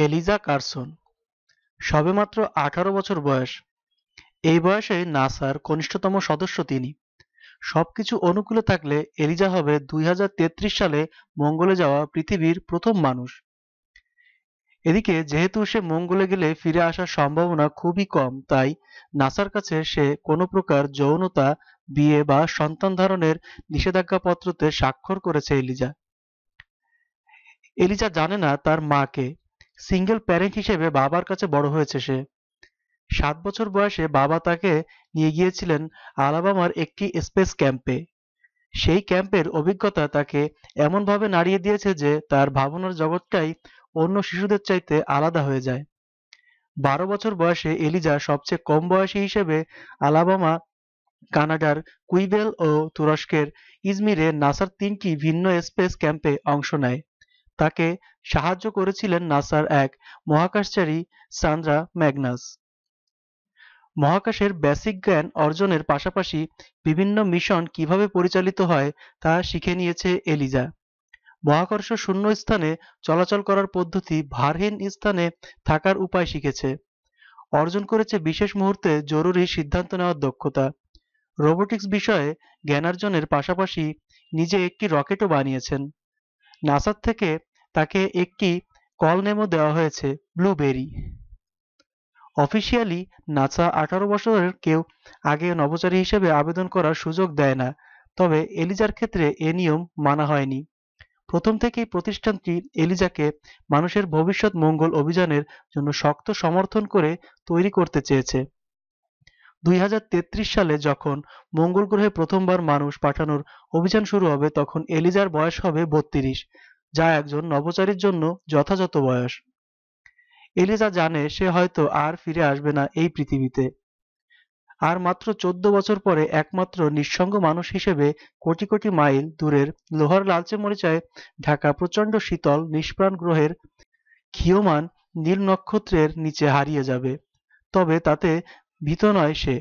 Eliza Carson সবেমাত্র 18 বছর বয়স। এই বয়সে নাসার কনিষ্ঠতম সদস্য তিনি। সবকিছু অনুকূলে থাকলে এলিজা হবে 2033 সালে মঙ্গলে যাওয়া পৃথিবীর প্রথম মানুষ। এদিকে যেহেতু সে মঙ্গলে গেলে ফিরে আসার সম্ভাবনা খুবই কম, তাই নাসার কাছে সে কোনো প্রকার যৌনতা, বিয়ে বা সন্তান ধারণের নিষেধাজ্ঞাপত্রতে স্বাক্ষর করেছে এলিজা। এলিজা জানে না তার মা কে। সিঙ্গেল প্যারেন্ট হিসেবে বাবার কাছে বড় হয়েছে সে। 7 বছর বয়সে বাবা তাকে নিয়ে গিয়েছিলেন আলাবামার একটি স্পেস ক্যাম্পে। সেই ক্যাম্পের অভিজ্ঞতা তাকে এমনভাবে নাড়িয়ে দিয়েছে যে তার ভাবনার জগৎটাই অন্য শিশুদের চাইতে আলাদা হয়ে যায়। 12 বছর বয়সে এলিজা সবচেয়ে কম বয়সী হিসেবে আলাবামা, কানাডার কুইবেল ও তুরস্কের ইজমিরে নাসার 3টি ভিন্ন স্পেস ক্যাম্পে অংশ নেয়। তাকে সাহায্য করেছিলেন নাসার এক মহাকাশচারী সান্দ্রা ম্যাগনাস। মহাকাশের বেসিক জ্ঞান অর্জনের পাশাপাশি বিভিন্ন মিশন কিভাবে পরিচালিত হয় তা শিখে নিয়েছে এলিজা। মহাকর্ষ শূন্য স্থানে চলাচল করার পদ্ধতি, ভারহীন স্থানে থাকার উপায় শিখেছে। অর্জন করেছে বিশেষ মুহূর্তে জরুরি সিদ্ধান্ত নেওয়ার দক্ষতা। রোবোটিক্স বিষয়ে জ্ঞানার্জনের পাশাপাশি নিজে একটি রকেটও বানিয়েছেন। নাসার থেকে তাকে একটি কল নেমও দেওয়া হয়েছে, ব্লুবেরি। অফিসিয়ালি নাসা 18 বছরের কেউ আগে নভোচারী হিসেবে আবেদন করার সুযোগ দেয় না, তবে এলিজার ক্ষেত্রে এ নিয়ম মানা হয়নি। প্রথম থেকেই প্রতিষ্ঠানটি এলিজাকে মানুষের ভবিষ্যৎ মঙ্গল অভিযানের জন্য শক্ত সমর্থন করে তৈরি করতে চেয়েছে। 2033 সালে যখন মঙ্গল গ্রহে প্রথমবার মানুষ পাঠানোর অভিযান শুরু হবে তখন এলিজার বয়স হবে 32, যা একজন নভোচারীর জন্য যথাযথ বয়স। এলিজা জানে সে হয়তো আর ফিরে আসবে না এই পৃথিবীতে। আর মাত্র 14 বছর পরে একমাত্র নিঃসঙ্গ মানুষ হিসেবে কোটি কোটি মাইল দূরের লোহার লালচে মরিচায় ঢাকা প্রচণ্ড শীতল নিষ্প্রাণ গ্রহের ক্ষীয়মান নীল নক্ষত্রের নিচে হারিয়ে যাবে। তবে তাতে ভীত নয় সে।